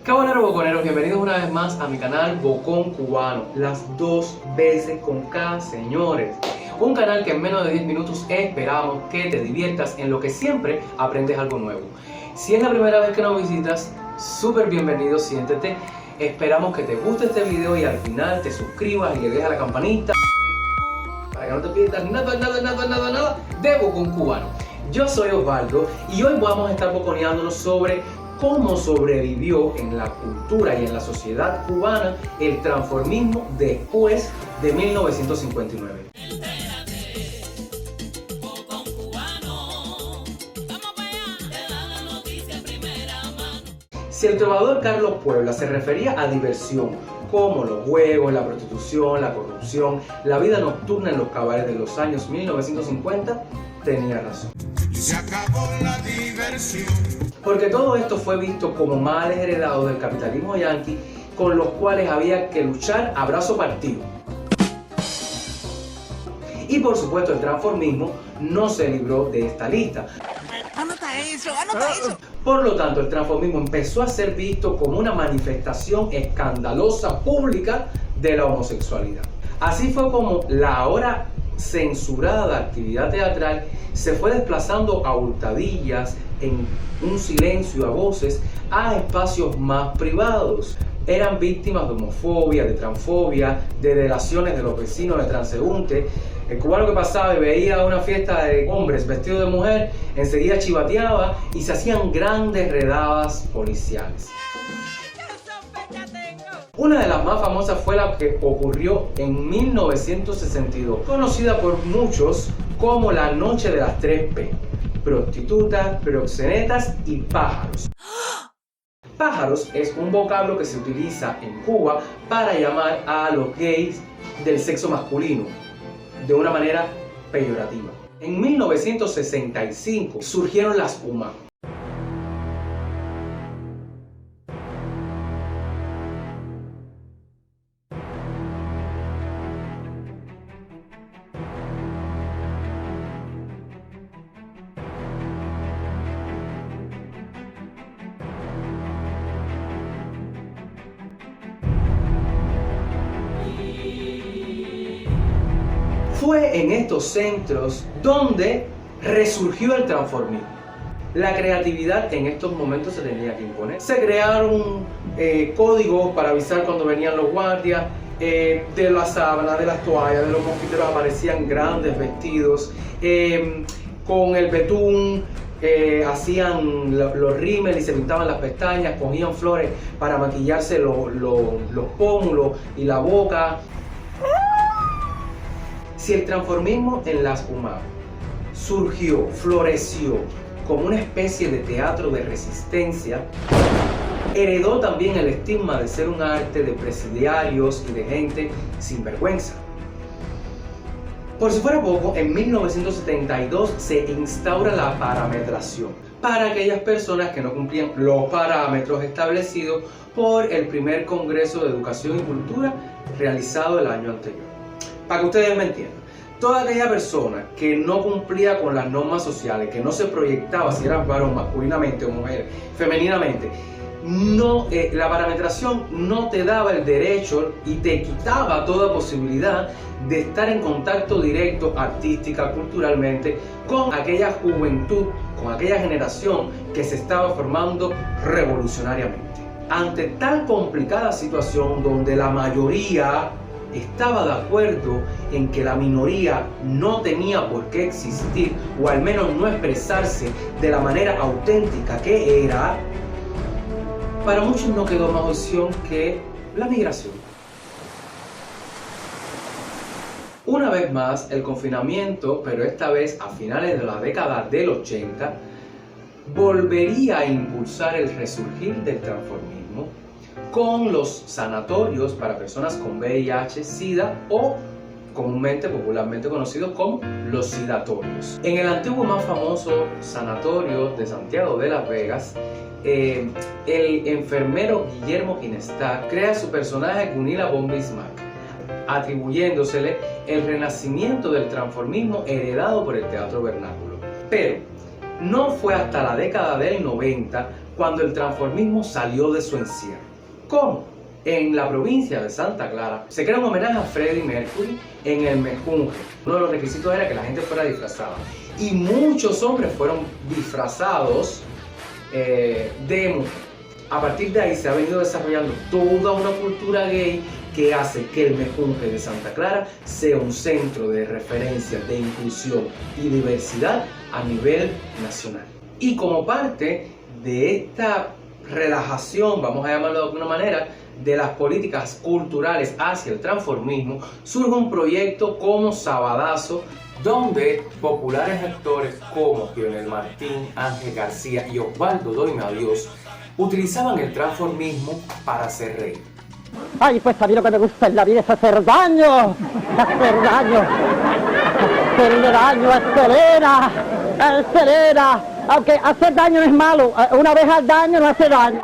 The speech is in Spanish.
Caboneros boconeros, bienvenidos una vez más a mi canal Bocón Cubano, las dos veces con K, señores. Un canal que en menos de 10 minutos esperamos que te diviertas, en lo que siempre aprendes algo nuevo. Si es la primera vez que nos visitas, súper bienvenido, siéntete. Esperamos que te guste este video y al final te suscribas y le dejes a la campanita para que no te pierdas nada de Bocón Cubano. Yo soy Osvaldo y hoy vamos a estar boconeándonos sobre cómo sobrevivió en la cultura y en la sociedad cubana el transformismo después de 1959. Si el trovador Carlos Puebla se refería a diversión, como los juegos, la prostitución, la corrupción, la vida nocturna en los cabarets de los años 1950, tenía razón. Se acabó la diversión. Porque todo esto fue visto como males heredados del capitalismo yanqui, con los cuales había que luchar a brazo partido. Y por supuesto el transformismo no se libró de esta lista. Anota eso. Por lo tanto, el transformismo empezó a ser visto como una manifestación escandalosa pública de la homosexualidad. Así fue como la ahora censurada actividad teatral se fue desplazando a hurtadillas, en un silencio a voces, a espacios más privados. Eran víctimas de homofobia, de transfobia, de delaciones de los vecinos, de transeúntes. El cubano que pasaba y veía una fiesta de hombres vestidos de mujer, enseguida chivateaba y se hacían grandes redadas policiales. Una de las más famosas fue la que ocurrió en 1962, conocida por muchos como la Noche de las 3P: prostitutas, proxenetas y pájaros. Pájaros es un vocablo que se utiliza en Cuba para llamar a los gays del sexo masculino de una manera peyorativa. En 1965 surgieron las UMA. Fue en estos centros donde resurgió el transformismo. La creatividad en estos momentos se tenía que imponer. Se crearon códigos para avisar cuando venían los guardias. De las sábanas, de las toallas, de los mosquiteros aparecían grandes vestidos. Con el betún hacían los rímel y se pintaban las pestañas. Cogían flores para maquillarse los pómulos y la boca. Si el transformismo en las UMA surgió, floreció como una especie de teatro de resistencia, heredó también el estigma de ser un arte de presidiarios y de gente sin vergüenza. Por si fuera poco, en 1972 se instaura la parametración para aquellas personas que no cumplían los parámetros establecidos por el primer Congreso de Educación y Cultura realizado el año anterior. Para que ustedes me entiendan, toda aquella persona que no cumplía con las normas sociales, que no se proyectaba si era varón masculinamente o mujer femeninamente, la parametración no te daba el derecho y te quitaba toda posibilidad de estar en contacto directo artística, culturalmente, con aquella juventud, con aquella generación que se estaba formando revolucionariamente. Ante tal complicada situación donde la mayoría estaba de acuerdo en que la minoría no tenía por qué existir, o al menos no expresarse de la manera auténtica que era, para muchos no quedó más opción que la migración. Una vez más, el confinamiento, pero esta vez a finales de la década del 80, volvería a impulsar el resurgir del transformismo, con los sanatorios para personas con VIH, SIDA o comúnmente, popularmente conocidos como los sidatorios. En el antiguo más famoso sanatorio de Santiago de Las Vegas, el enfermero Guillermo Ginestad crea su personaje Gunilla von Bismarck, atribuyéndosele el renacimiento del transformismo heredado por el teatro vernáculo. Pero no fue hasta la década del 90 cuando el transformismo salió de su encierro. ¿Cómo? En la provincia de Santa Clara se crea un homenaje a Freddie Mercury en el Mejunje. Uno de los requisitos era que la gente fuera disfrazada. Y muchos hombres fueron disfrazados de mujer. A partir de ahí se ha venido desarrollando toda una cultura gay que hace que el Mejunje de Santa Clara sea un centro de referencia, de inclusión y diversidad a nivel nacional. Y como parte de esta relajación, vamos a llamarlo de alguna manera, de las políticas culturales hacia el transformismo, surge un proyecto como Sabadazo, donde populares actores como Lionel Martín, Ángel García y Osvaldo Doime a Dios utilizaban el transformismo para hacer reír. Ay, pues a mí lo que me gusta en la vida es hacer daño, hacerle daño a Selena, aunque hacer daño no es malo, una vez al daño no hace daño.